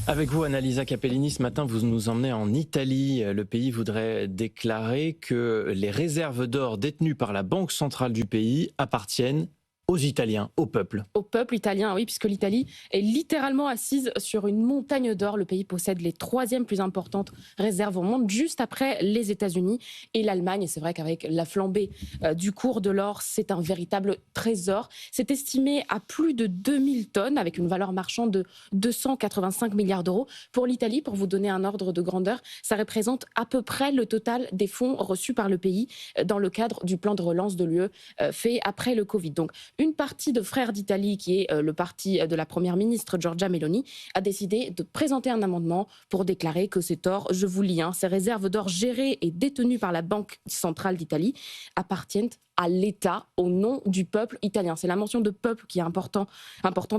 Avec vous, Annalisa Capellini, ce matin, vous nous emmenez en Italie. Le pays voudrait déclarer que les réserves d'or détenues par la Banque centrale du pays appartiennent aux Italiens, au peuple. Au peuple italien, oui, puisque l'Italie est littéralement assise sur une montagne d'or. Le pays possède les troisièmes plus importantes réserves au monde, juste après les États-Unis et l'Allemagne. Et c'est vrai qu'avec la flambée du cours de l'or, c'est un véritable trésor. C'est estimé à plus de 2000 tonnes, avec une valeur marchande de 285 milliards d'euros. Pour l'Italie, pour vous donner un ordre de grandeur, ça représente à peu près le total des fonds reçus par le pays dans le cadre du plan de relance de l'UE fait après le Covid. Donc, une partie de Frères d'Italie, qui est le parti de la première ministre Giorgia Meloni, a décidé de présenter un amendement pour déclarer que cet or, je vous lis, ces réserves d'or gérées et détenues par la Banque centrale d'Italie appartiennent à l'État au nom du peuple italien. C'est la mention de peuple qui est importante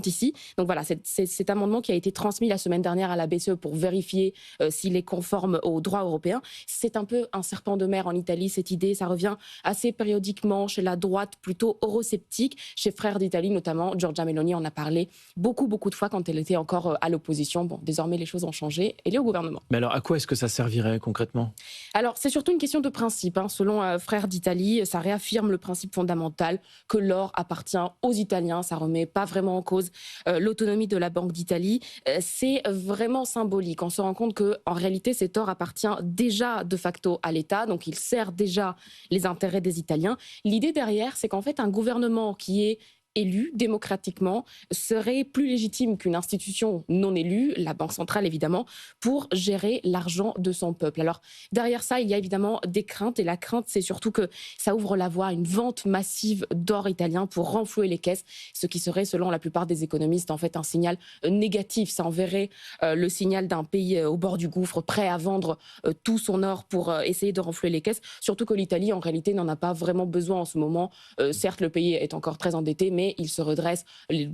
ici. Donc voilà, c'est cet amendement qui a été transmis la semaine dernière à la BCE pour vérifier s'il est conforme au droit européen. C'est un peu un serpent de mer en Italie, cette idée. Ça revient assez périodiquement chez la droite plutôt eurosceptique, chez Frères d'Italie notamment. Giorgia Meloni en a parlé beaucoup de fois quand elle était encore à l'opposition. Bon, désormais les choses ont changé, elle est au gouvernement. Mais alors, à quoi est-ce que ça servirait concrètement ? Alors, c'est surtout une question de principe. Selon Frères d'Italie, ça réaffirme le principe fondamental que l'or appartient aux Italiens. Ça remet pas vraiment en cause l'autonomie de la Banque d'Italie. C'est vraiment symbolique. On se rend compte qu'en réalité, cet or appartient déjà de facto à l'État. Donc, il sert déjà les intérêts des Italiens. L'idée derrière, c'est qu'en fait, un gouvernement qui est élu démocratiquement serait plus légitime qu'une institution non élue, la Banque centrale évidemment, pour gérer l'argent de son peuple. Alors derrière ça, il y a évidemment des craintes, et la crainte, c'est surtout que ça ouvre la voie à une vente massive d'or italien pour renflouer les caisses, ce qui serait, selon la plupart des économistes, en fait un signal négatif. Ça enverrait le signal d'un pays au bord du gouffre, prêt à vendre tout son or pour essayer de renflouer les caisses, surtout que l'Italie, en réalité, n'en a pas vraiment besoin en ce moment. Certes, le pays est encore très endetté, mais il se redresse,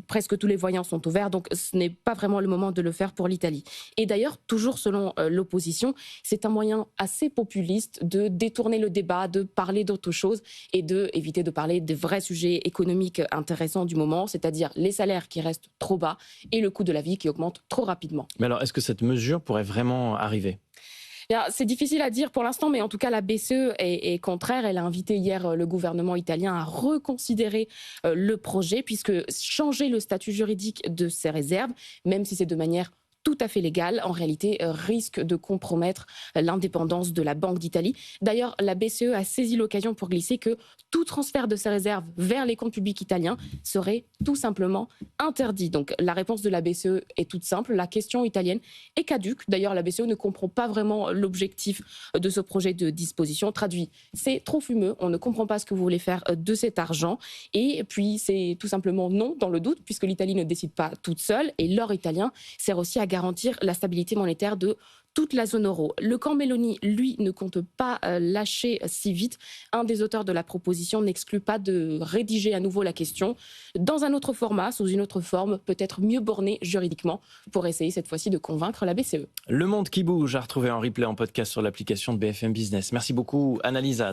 presque tous les voyants sont ouverts, donc ce n'est pas vraiment le moment de le faire pour l'Italie. Et d'ailleurs, toujours selon l'opposition, c'est un moyen assez populiste de détourner le débat, de parler d'autre chose et d'éviter de parler des vrais sujets économiques intéressants du moment, c'est-à-dire les salaires qui restent trop bas et le coût de la vie qui augmente trop rapidement. Mais alors, est-ce que cette mesure pourrait vraiment arriver ? C'est difficile à dire pour l'instant, mais en tout cas, la BCE est contraire. Elle a invité hier le gouvernement italien à reconsidérer le projet, puisque changer le statut juridique de ces réserves, même si c'est de manière tout à fait légale, en réalité, risque de compromettre l'indépendance de la Banque d'Italie. D'ailleurs, la BCE a saisi l'occasion pour glisser que tout transfert de ces réserves vers les comptes publics italiens serait tout simplement interdit. Donc la réponse de la BCE est toute simple. La question italienne est caduque. D'ailleurs, la BCE ne comprend pas vraiment l'objectif de ce projet de disposition. Traduit, c'est trop fumeux. On ne comprend pas ce que vous voulez faire de cet argent. Et puis, c'est tout simplement non, dans le doute, puisque l'Italie ne décide pas toute seule. Et l'or italien sert aussi à garantir la stabilité monétaire de toute la zone euro. Le camp Meloni, lui, ne compte pas lâcher si vite. Un des auteurs de la proposition n'exclut pas de rédiger à nouveau la question dans un autre format, sous une autre forme, peut-être mieux bornée juridiquement, pour essayer cette fois-ci de convaincre la BCE. Le monde qui bouge, à retrouver en replay en podcast sur l'application de BFM Business. Merci beaucoup, Annalisa.